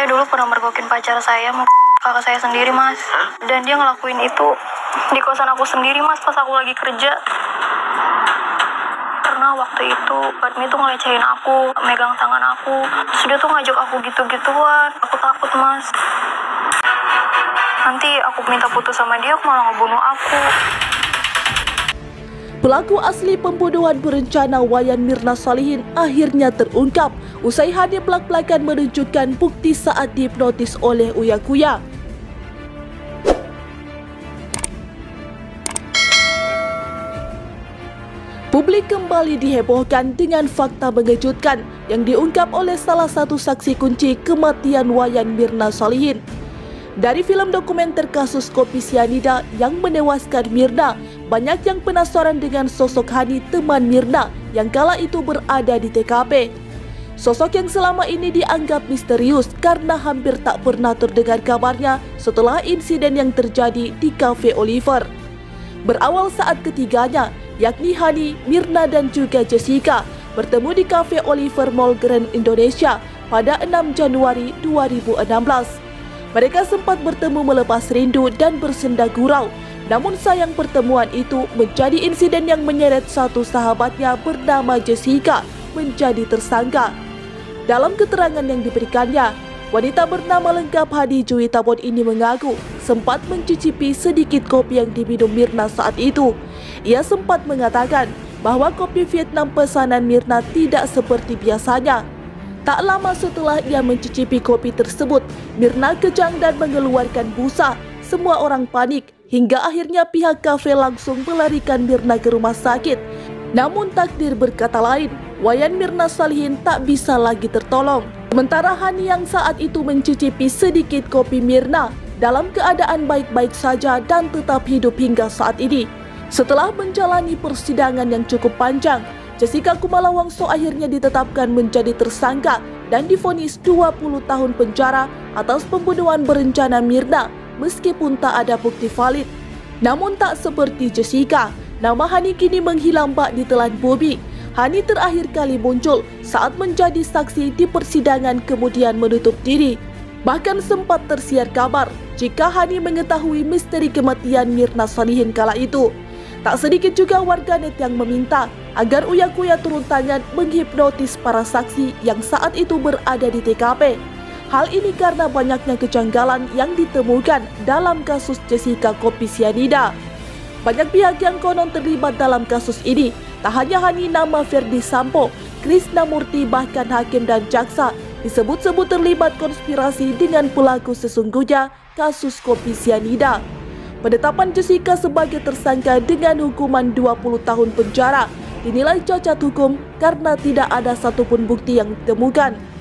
dulu pernah mergokin pacar saya sama kakak saya sendiri, Mas. Dan dia ngelakuin itu di kosan aku sendiri, Mas, pas aku lagi kerja. Karena waktu itu Badmi tuh ngelecehin aku, megang tangan aku. Sudah tuh ngajak aku gitu-gituan. Aku takut, Mas. Nanti aku minta putus sama dia, aku malah ngebunuh aku. Pelaku asli pembunuhan berencana Wayan Mirna Salihin akhirnya terungkap usai Hani belak-belakan menunjukkan bukti saat dihipnotis oleh Uya Kuya. Publik kembali dihebohkan dengan fakta mengejutkan yang diungkap oleh salah satu saksi kunci kematian Wayan Mirna Salihin. Dari film dokumenter kasus kopi sianida yang menewaskan Mirna, banyak yang penasaran dengan sosok Hani, teman Mirna yang kala itu berada di TKP. Sosok yang selama ini dianggap misterius karena hampir tak pernah terdengar kabarnya setelah insiden yang terjadi di Cafe Oliver. Berawal saat ketiganya, yakni Hani, Mirna dan juga Jessica, bertemu di Cafe Oliver Mall Grand Indonesia pada 6 Januari 2016. Mereka sempat bertemu melepas rindu dan bersenda gurau. Namun sayang pertemuan itu menjadi insiden yang menyeret satu sahabatnya bernama Jessica menjadi tersangka. Dalam keterangan yang diberikannya, wanita bernama lengkap Hadi Juwita Bon ini mengaku sempat mencicipi sedikit kopi yang diminum Mirna saat itu. Ia sempat mengatakan bahwa kopi Vietnam pesanan Mirna tidak seperti biasanya. Tak lama setelah ia mencicipi kopi tersebut, Mirna kejang dan mengeluarkan busa. Semua orang panik hingga akhirnya pihak kafe langsung melarikan Mirna ke rumah sakit. Namun takdir berkata lain, Wayan Mirna Salihin tak bisa lagi tertolong. Sementara Hani yang saat itu mencicipi sedikit kopi Mirna dalam keadaan baik-baik saja dan tetap hidup hingga saat ini. Setelah menjalani persidangan yang cukup panjang, Jessica Kumala Wongso akhirnya ditetapkan menjadi tersangka dan divonis 20 tahun penjara atas pembunuhan berencana Mirna meskipun tak ada bukti valid. Namun tak seperti Jessica, nama Hani kini menghilang bak ditelan bumi. Hani terakhir kali muncul saat menjadi saksi di persidangan kemudian menutup diri. Bahkan sempat tersiar kabar jika Hani mengetahui misteri kematian Mirna Salihin kala itu. Tak sedikit juga warganet yang meminta agar Uya Kuya turun tangan menghipnotis para saksi yang saat itu berada di TKP. Hal ini karena banyaknya kejanggalan yang ditemukan dalam kasus Jessica kopi sianida. Banyak pihak yang konon terlibat dalam kasus ini. Tak hanya Hani, nama Ferdi Sambo, Krisnamurti, bahkan hakim dan jaksa disebut-sebut terlibat konspirasi dengan pelaku sesungguhnya kasus kopi sianida. Penetapan Jessica sebagai tersangka dengan hukuman 20 tahun penjara dinilai cacat hukum karena tidak ada satupun bukti yang ditemukan.